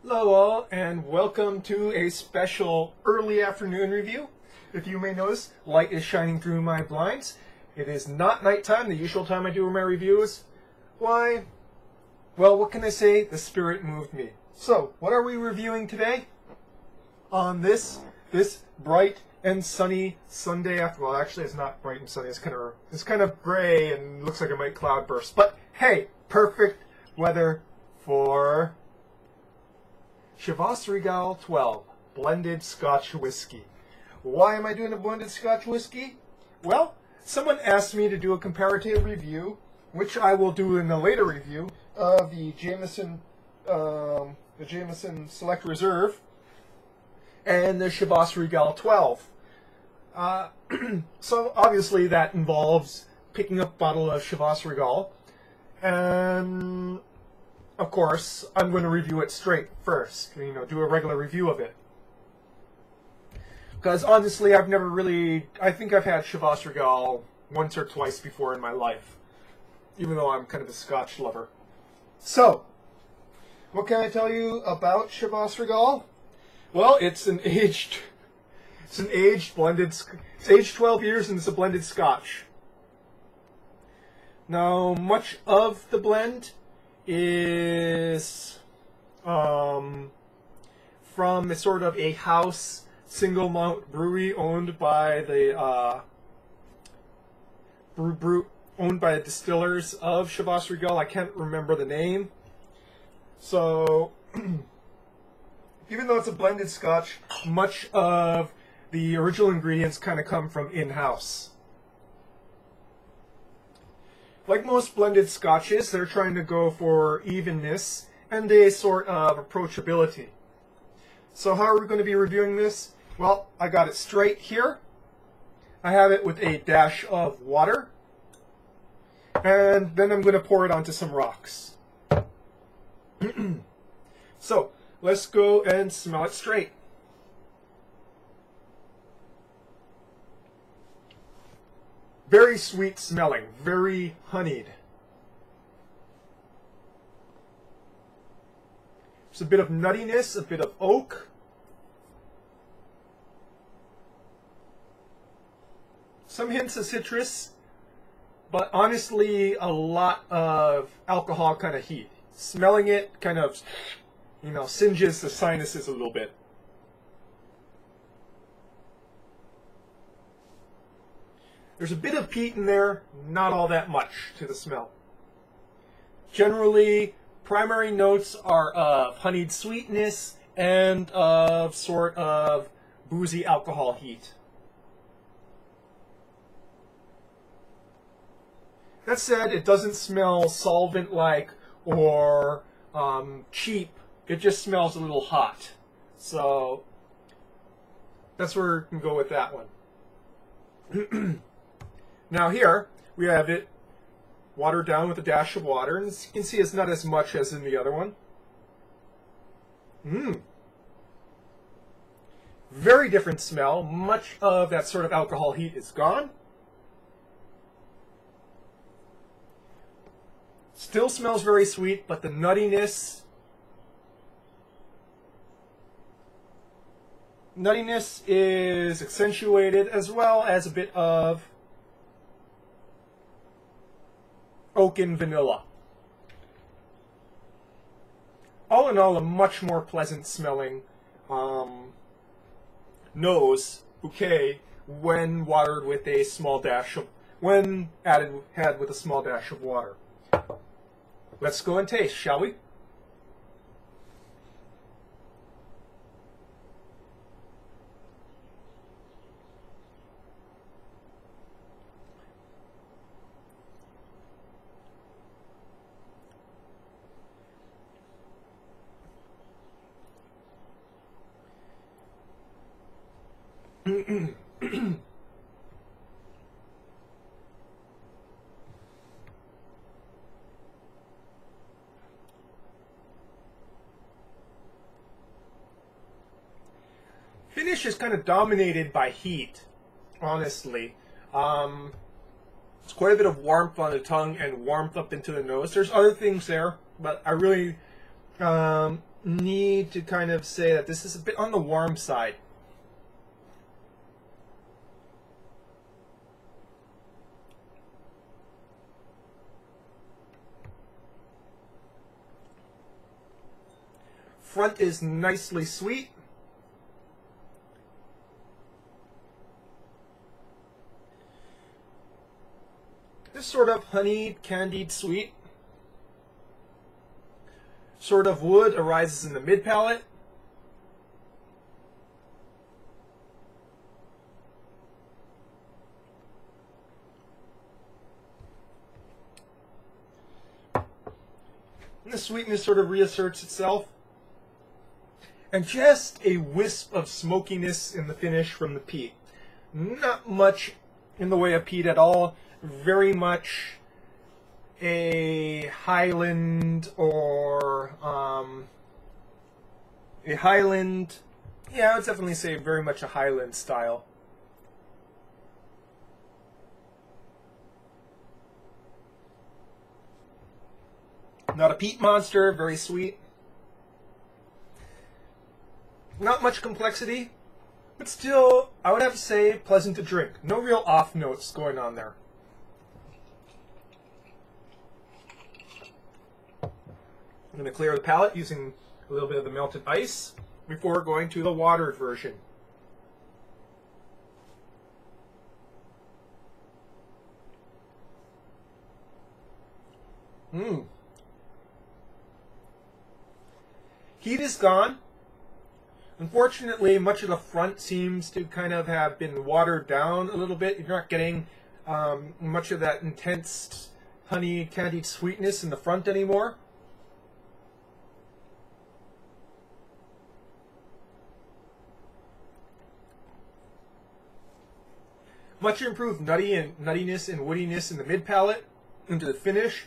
Hello all, and welcome to a special early afternoon review. If you may notice, light is shining through my blinds. It is not nighttime, the usual time I do my reviews. Why? Well, what can I say? The spirit moved me. So, what are we reviewing today? On this bright and sunny Sunday afternoon. Well, actually, it's not bright and sunny. It's kind of gray and looks like it might cloudburst. But hey, perfect weather for Chivas Regal 12 blended Scotch Whisky. Why am I doing a blended Scotch Whisky? Well, someone asked me to do a comparative review, which I will do in a later review, of the Jameson Select Reserve and the Chivas Regal 12. So obviously that involves picking up a bottle of Chivas Regal, and of course I'm going to review it straight first, do a regular review of it. Because honestly, I think I've had Chivas Regal once or twice before in my life, even though I'm kind of a Scotch lover. So, what can I tell you about Chivas Regal? Well, it's aged 12 years and it's a blended Scotch. Now, much of the blend is from a sort of a house single malt brewery owned by the owned by the distillers of Chivas Regal. I can't remember the name. So, even though it's a blended Scotch, much of the original ingredients kind of come from in-house. Like most blended Scotches, they're trying to go for evenness and a sort of approachability. So how are we going to be reviewing this? Well, I got it straight here. I have it with a dash of water. And then I'm going to pour it onto some rocks. So, let's go and smell it straight. Very sweet smelling, very honeyed. There's a bit of nuttiness, a bit of oak. Some hints of citrus, but honestly a lot of alcohol kind of heat. Smelling it kind of, singes the sinuses a little bit. There's a bit of peat in there, not all that much to the smell. Generally, primary notes are of honeyed sweetness and of sort of boozy alcohol heat. That said, it doesn't smell solvent-like or cheap. It just smells a little hot. So that's where we can go with that one. Now here, we have it watered down with a dash of water, and as you can see, it's not as much as in the other one. Very different smell. Much of that sort of alcohol heat is gone. Still smells very sweet, but the nuttiness is accentuated, as well as a bit of oak and vanilla. All in all, a much more pleasant smelling nose bouquet when watered with a small dash of, had with a small dash of water. Let's go and taste, shall we? Finish is kind of dominated by heat, honestly. It's quite a bit of warmth on the tongue and warmth up into the nose. There's other things there, but I really need to kind of say that this is a bit on the warm side. Front is nicely sweet. This sort of honeyed, candied sweet. Sort of wood arises in the mid palate. And the sweetness sort of reasserts itself. And just a wisp of smokiness in the finish from the peat. Not much in the way of peat at all. Very much a Highland or a Highland. Yeah, I would definitely say very much a Highland style. Not a peat monster, very sweet. Not much complexity, but still, I would have to say, pleasant to drink. No real off notes going on there. I'm going to clear the palate using a little bit of the melted ice before going to the watered version. Heat is gone. Unfortunately, much of the front seems to kind of have been watered down a little bit. You're not getting much of that intense honey candied sweetness in the front anymore. Much improved nuttiness and woodiness in the mid palate into the finish.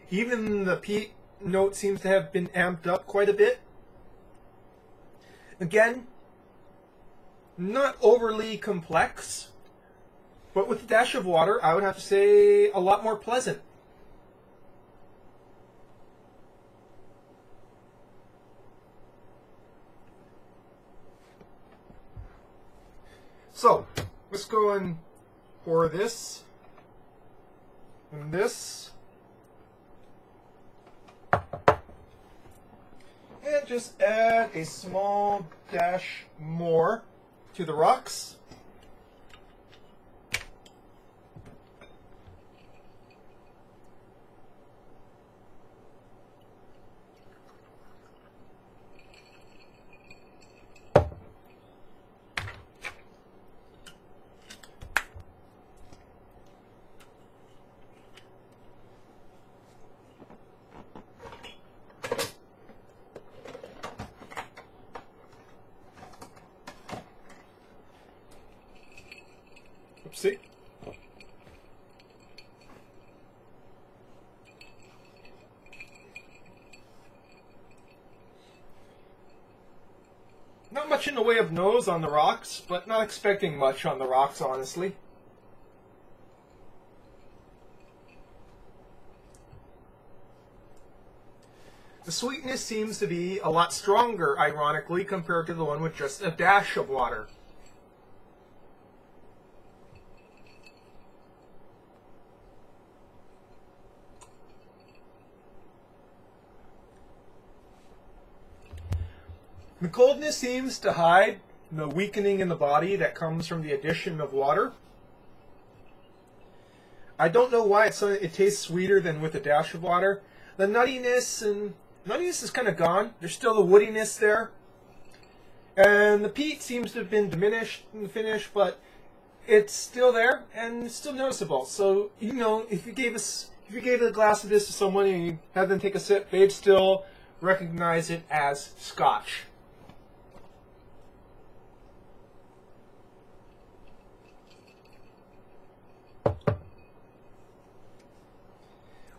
Even the peat note seems to have been amped up quite a bit. Again, not overly complex, but with a dash of water, I would have to say a lot more pleasant. So, let's go and pour this and this. And just add a small dash more to the rocks. Oopsie. Not much in the way of nose on the rocks, but not expecting much on the rocks, honestly. The sweetness seems to be a lot stronger, ironically, compared to the one with just a dash of water. The coldness seems to hide the weakening in the body that comes from the addition of water. I don't know why it tastes sweeter than with a dash of water. The nuttiness is kind of gone. There's still the woodiness there. And the peat seems to have been diminished in the finish, but it's still there and it's still noticeable. So, you know, if you gave a glass of this to someone and you had them take a sip, they'd still recognize it as Scotch.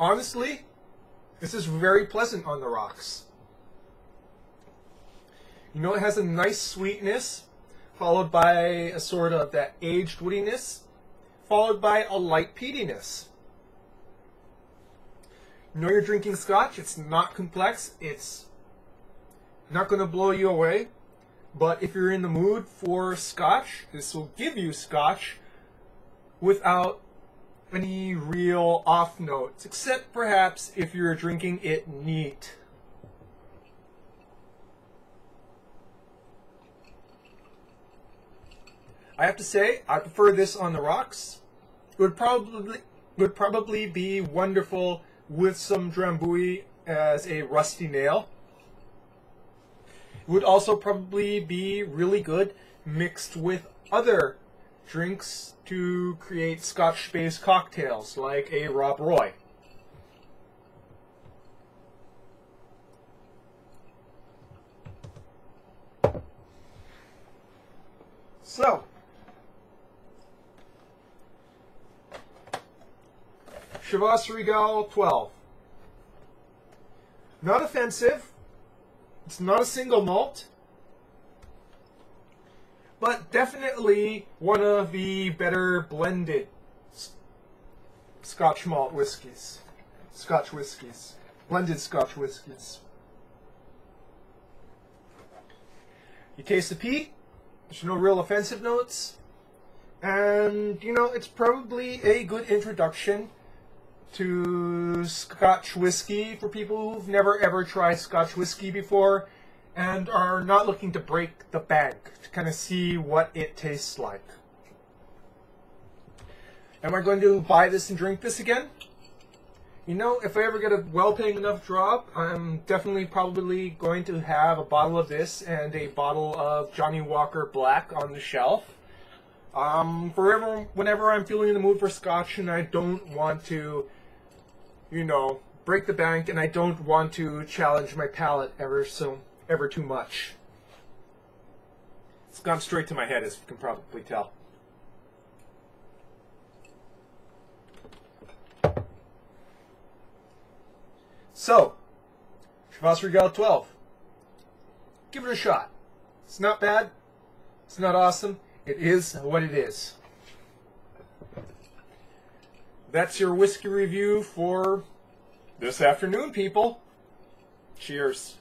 Honestly, this is very pleasant on the rocks. You know, it has a nice sweetness, followed by a sort of that aged woodiness, followed by a light peatiness. You know you're drinking Scotch, it's not complex, it's Not going to blow you away, but if you're in the mood for Scotch, this will give you Scotch without any real off notes, except perhaps if you're drinking it neat. I have to say, I prefer this on the rocks. It would probably be wonderful with some Drambuie as a rusty nail. It would also probably be really good mixed with other drinks to create Scotch-based cocktails, like a Rob Roy. So, Chivas Regal 12. Not offensive. It's not a single malt. But definitely one of the better blended Scotch malt whiskies. Scotch whiskies. Blended Scotch whiskies. You taste the peat. There's no real offensive notes. And, you know, it's probably a good introduction to Scotch whiskey for people who've never ever tried Scotch whiskey before and are not looking to break the bank to kind of see what it tastes like. Am I going to buy this and drink this again? You know, if I ever get a well-paying enough job, I'm definitely probably going to have a bottle of this and a bottle of Johnny Walker Black on the shelf. Whenever I'm feeling in the mood for Scotch and I don't want to, you know, break the bank and I don't want to challenge my palate ever too much. It's gone straight to my head, as you can probably tell. So, Chivas Regal 12. Give it a shot. It's not bad. It's not awesome. It is what it is. That's your whiskey review for this afternoon, people. Cheers.